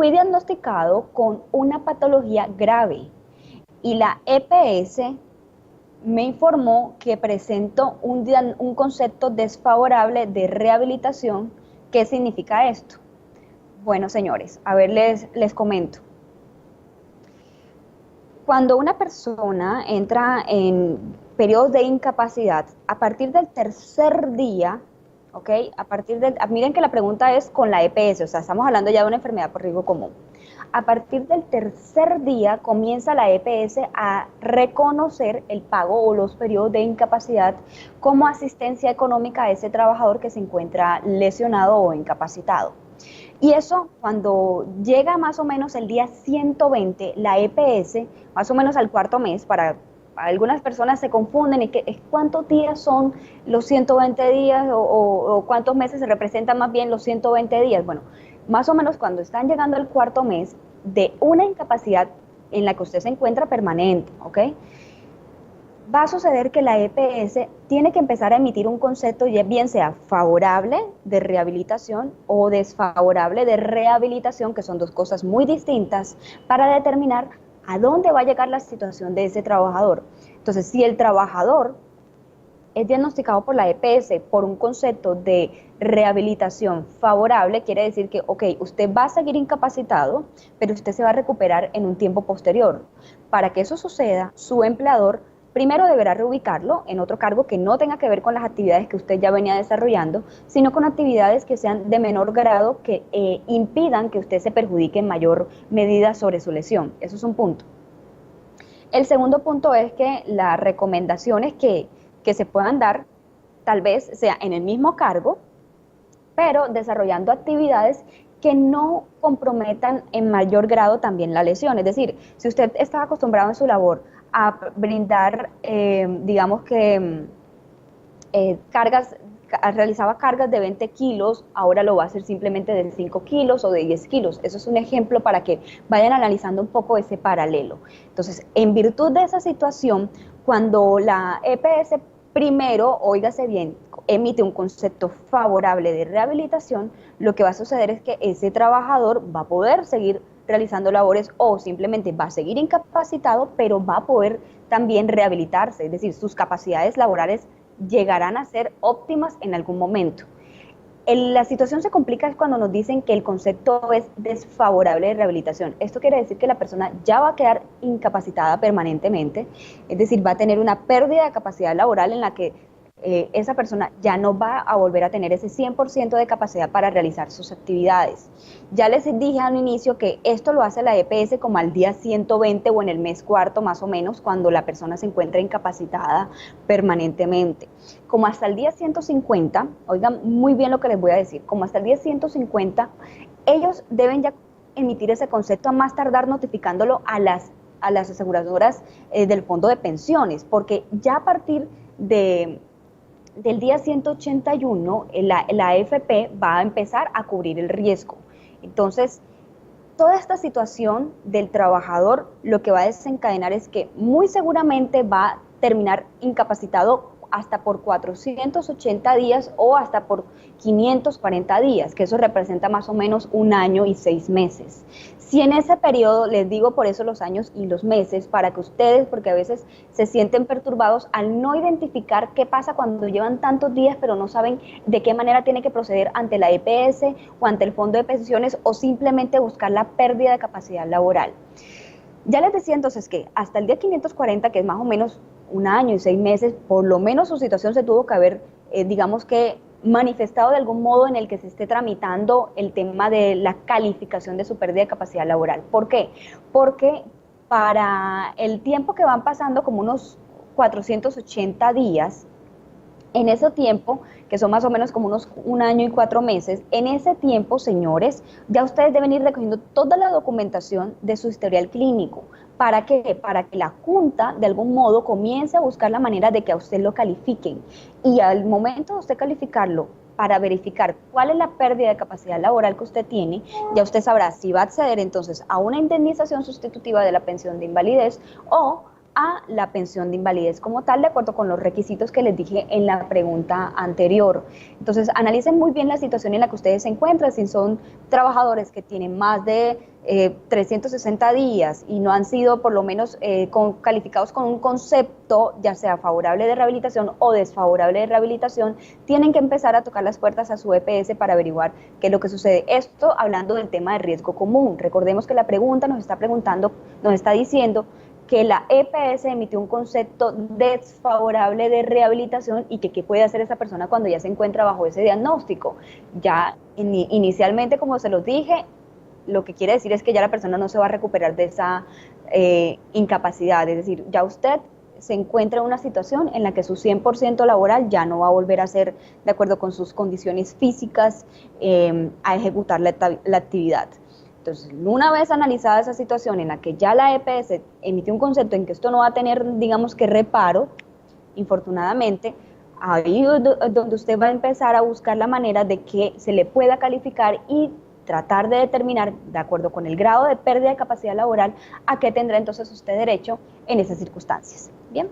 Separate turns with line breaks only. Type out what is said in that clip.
fui diagnosticado con una patología grave y la EPS me informó que presento un concepto desfavorable de rehabilitación. ¿Qué significa esto? Bueno, señores, a ver, les comento. Cuando una persona entra en periodos de incapacidad, a partir del tercer día, ¿ok? Miren que la pregunta es con la EPS, o sea, estamos hablando ya de una enfermedad por riesgo común. A partir del tercer día comienza la EPS a reconocer el pago o los periodos de incapacidad como asistencia económica a ese trabajador que se encuentra lesionado o incapacitado. Y eso, cuando llega más o menos el día 120, la EPS, más o menos al cuarto mes, para algunas personas se confunden y que cuántos días son los 120 días o cuántos meses se representan más bien los 120 días. Bueno, más o menos cuando están llegando al cuarto mes de una incapacidad en la que usted se encuentra permanente, ¿ok? Va a suceder que la EPS tiene que empezar a emitir un concepto, bien sea favorable de rehabilitación o desfavorable de rehabilitación, que son dos cosas muy distintas, para determinar a dónde va a llegar la situación de ese trabajador. Entonces, si el trabajador es diagnosticado por la EPS por un concepto de rehabilitación favorable, quiere decir que, ok, usted va a seguir incapacitado, pero usted se va a recuperar en un tiempo posterior. Para que eso suceda, su empleador primero deberá reubicarlo en otro cargo que no tenga que ver con las actividades que usted ya venía desarrollando, sino con actividades que sean de menor grado, que impidan que usted se perjudique en mayor medida sobre su lesión. Eso es un punto. El segundo punto es que las recomendaciones que se puedan dar, tal vez sea en el mismo cargo, pero desarrollando actividades que no comprometan en mayor grado también la lesión. Es decir, si usted estaba acostumbrado en su labor a brindar, digamos que realizaba cargas de 20 kilos, ahora lo va a hacer simplemente de 5 kilos o de 10 kilos. Eso es un ejemplo para que vayan analizando un poco ese paralelo. Entonces, en virtud de esa situación, cuando la EPS primero, óigase bien, emite un concepto favorable de rehabilitación, lo que va a suceder es que ese trabajador va a poder seguir realizando labores o simplemente va a seguir incapacitado, pero va a poder también rehabilitarse, es decir, sus capacidades laborales llegarán a ser óptimas en algún momento. La situación se complica cuando nos dicen que el concepto es desfavorable de rehabilitación. Esto quiere decir que la persona ya va a quedar incapacitada permanentemente, es decir, va a tener una pérdida de capacidad laboral en la que esa persona ya no va a volver a tener ese 100% de capacidad para realizar sus actividades. Ya les dije al inicio que esto lo hace la EPS como al día 120 o en el mes cuarto más o menos, cuando la persona se encuentra incapacitada permanentemente. Como hasta el día 150, oigan muy bien lo que les voy a decir, como hasta el día 150, ellos deben ya emitir ese concepto, a más tardar notificándolo a las aseguradoras del fondo de pensiones, porque ya a partir del día 181, la AFP va a empezar a cubrir el riesgo. Entonces, toda esta situación del trabajador lo que va a desencadenar es que muy seguramente va a terminar incapacitado hasta por 480 días o hasta por 540 días, que eso representa más o menos 1 año y 6 meses. Si en ese periodo, les digo por eso los años y los meses, para que ustedes, porque a veces se sienten perturbados al no identificar qué pasa cuando llevan tantos días pero no saben de qué manera tiene que proceder ante la EPS o ante el fondo de pensiones o simplemente buscar la pérdida de capacidad laboral. Ya les decía entonces que hasta el día 540, que es más o menos 1 año y 6 meses, por lo menos su situación se tuvo que haber, digamos que, manifestado de algún modo en el que se esté tramitando el tema de la calificación de su pérdida de capacidad laboral. ¿Por qué? Porque para el tiempo que van pasando, como unos 480 días, en ese tiempo, que son más o menos como unos 1 año y 4 meses, en ese tiempo, señores, ya ustedes deben ir recogiendo toda la documentación de su historial clínico. ¿Para qué? Para que la Junta, de algún modo, comience a buscar la manera de que a usted lo califiquen. Y al momento de usted calificarlo, para verificar cuál es la pérdida de capacidad laboral que usted tiene, ya usted sabrá si va a acceder entonces a una indemnización sustitutiva de la pensión de invalidez o a la pensión de invalidez como tal, de acuerdo con los requisitos que les dije en la pregunta anterior. Entonces, analicen muy bien la situación en la que ustedes se encuentran, si son trabajadores que tienen más de 360 días y no han sido por lo menos calificados con un concepto, ya sea favorable de rehabilitación o desfavorable de rehabilitación, tienen que empezar a tocar las puertas a su EPS para averiguar qué es lo que sucede. Esto hablando del tema de riesgo común. Recordemos que la pregunta nos está diciendo que la EPS emitió un concepto desfavorable de rehabilitación y que qué puede hacer esa persona cuando ya se encuentra bajo ese diagnóstico. Ya inicialmente, como se los dije, lo que quiere decir es que ya la persona no se va a recuperar de esa incapacidad, es decir, ya usted se encuentra en una situación en la que su 100% laboral ya no va a volver a ser de acuerdo con sus condiciones físicas a ejecutar la actividad. Entonces, una vez analizada esa situación en la que ya la EPS emitió un concepto en que esto no va a tener, digamos que reparo, infortunadamente, ahí es donde usted va a empezar a buscar la manera de que se le pueda calificar y tratar de determinar, de acuerdo con el grado de pérdida de capacidad laboral, a qué tendrá entonces usted derecho en esas circunstancias. Bien.